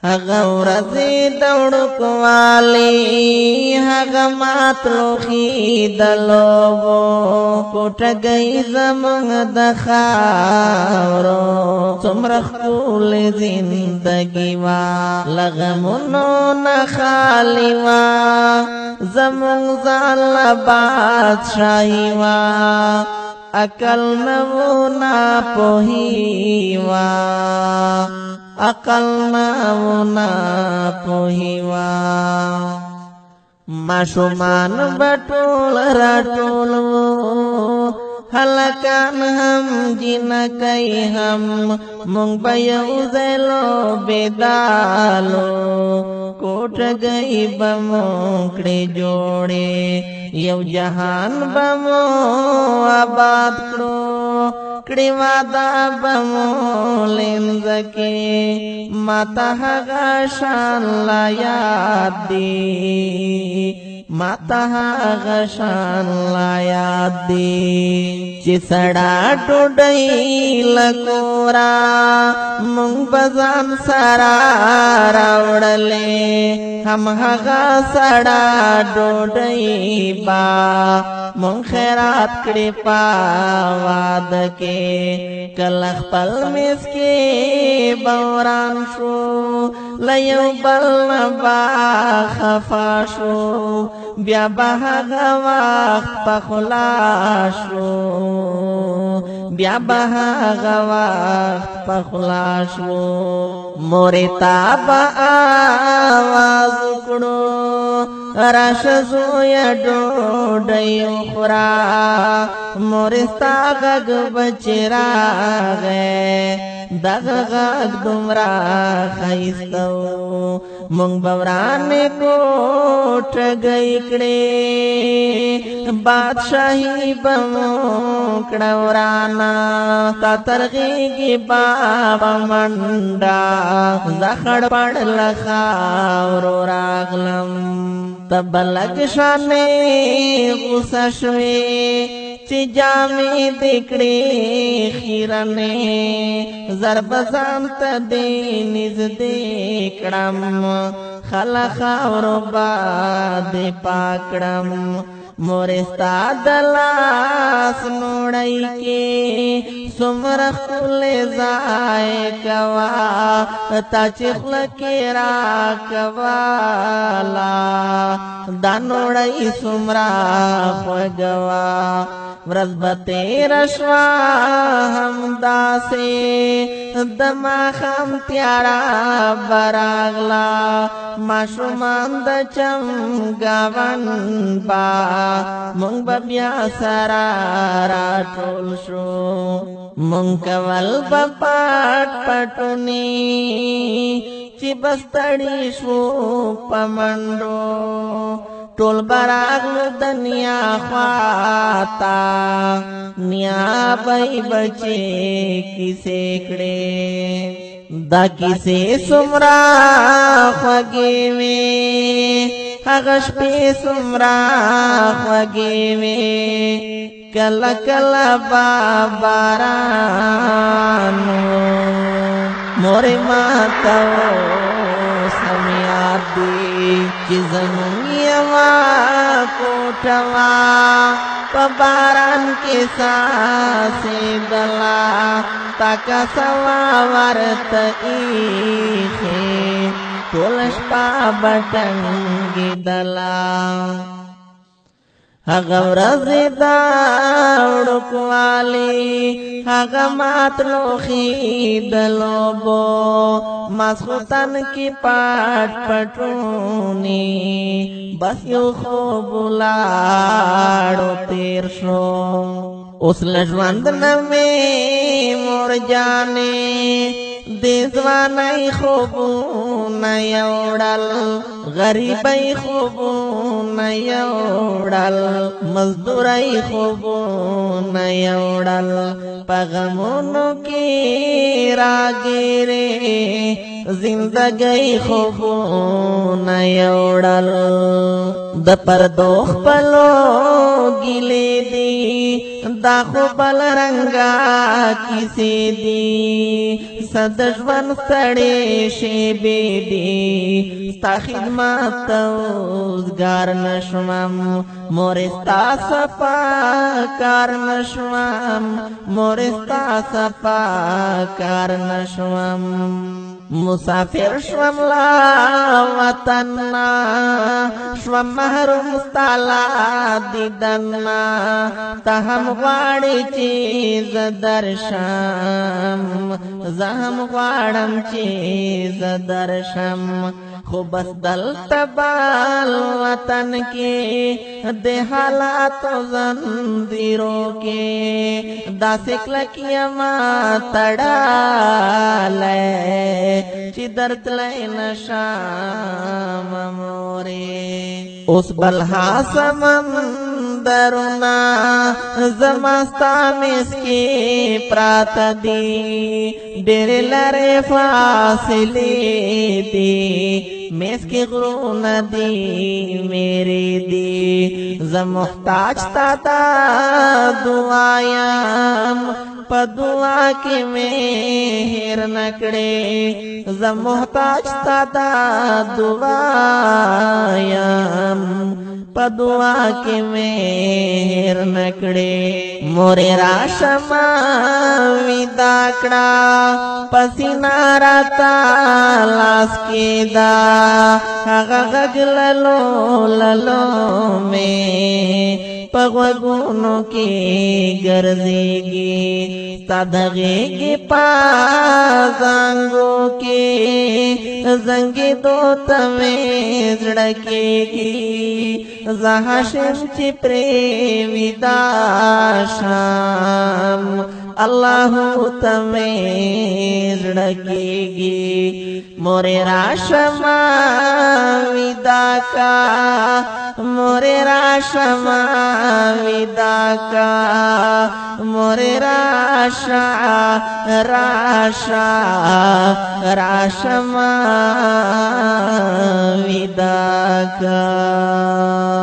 هغه ورځې د وړوکوالي هغه ماتلو خې د لوبو کوټه گئی زمونږ د خاورو څومره ښکلې زندګي وه له غمونو نه خالي وه زمونږ ځان له بادشاهي وه عقل نه و ناپوهي وه عقل نه و ناپوهي وه ماشومان به ټول راټول وو هلکان هم جنکۍ هم مونږ به یو ځای لوبېدالو کوټه گئی به مو کړې جوړې یو جهان به مو آباد کړو کړي واده به مو لمځکې ماته هغه شان لا یاد دي ماته هغه شان لا یاد دي چې سړه ډوډۍ له کوره مونږ به ځان سره راوړلې هم هغه سړه ډوډۍ به مونږ خیرات کړې په واده کې کله خپل میز کې به وران شو له یو بل نه به خفا شو بیا به هغه وخت په خلا شو بیا به هغه وخت په خلا شو مورې تا به آواز وکړو راشه زویه ډوډۍ وخوره مورې ستا غږ به چې راغی دغه غږ دومره ښایسته و مونږ به ورانې کوټه گۍ کړې بادشاهي به مو کړه ورانه ستا تر غېږې به منډه زه خړ پړ له خاورو راغلم ته به لږ شانې غوسه شوې چې جامې دې کړې خیرنې زر به ځان ته دې نږدې کړم خله خاورو به دې پاک کړم مورې ستا د لاس نوړۍ کې څومره ښکلی ځای کوه تا چې خوله کې راکوله دا نوړۍ څومره خوږه وه ورځ به تېره شوه همداسې د ماښام تیاره به راغله ماشومان د چمګاون به مونږ به بیا سره راټول شو مونږ کول به پټ پټونی چې بستړي شو په منډو ټول به راغلو د نیا خواته نیا به یې بچې کیسې کړې دا کیسې څومره خوږې وې هغه شپې څومره خوږې وې کله کله به باران مورې ماته اوس هم یاد دي چې زمونږ یوه کوټه وه په باران کې څاڅېدله تکه سوه ورته ایښې ټوله شپه به ټنګېدله هغه ورځې د وړوکوالي هغه ماتلوخې د لوبو ماسخوتن کې پټ پټونی بس یو خوب ولاړو تیر شو اوس له ژوند نه مې مور جانې د ځوانۍ خوبونه یوړل غریبۍ خوبونه یوړل مزدورۍ خوبونه یوړل په غمونو کې راګیرې زندگی خوبونه یوړل د پردو خپلو ګیلې دي دا خو بل رنګه کیسې دي صد ژوند ستړې شېبې دي ستا خدمت ته اوزګار نشوم مور ستا صفا کار نشوم مور ستا صفا کار نشوم مسافر شوم لا وطن شوم محروم ستالا دیدن ته هم غواړې چې زه درشم زه هم غواړم چې زه درشم خو بس دلته بال وطن کې د حالاتو زنځیرو کې داسې کلک یما تړلی چې درتلی نشم مورې اوس بلها سمندرونه زما ستا میز کې پراته دي ډېرې لرې فاصلې دي میز کې غرونه دي میرې دي زه محتاج تا ته دعا یم په دعا کې مې هېر نه کړې زه محتاج تا ته دعا یم په دعا کې مې هېر نه کړې مورې راشه ما ویدا کړه په سینه راته لاس کېده هغه غږ للو للو مې په غوږونو کې ګرځېږي ستا د غېږې په زانګو کې زنګېدو ته مې زړه کېږي زه هاشم چې پرې ویدا شم الله ته مې زړه کېږي مورې راشه ما ویدا کا مورې راشه ما ویدا کا مورې راشه راشه راشه ما ویدا کا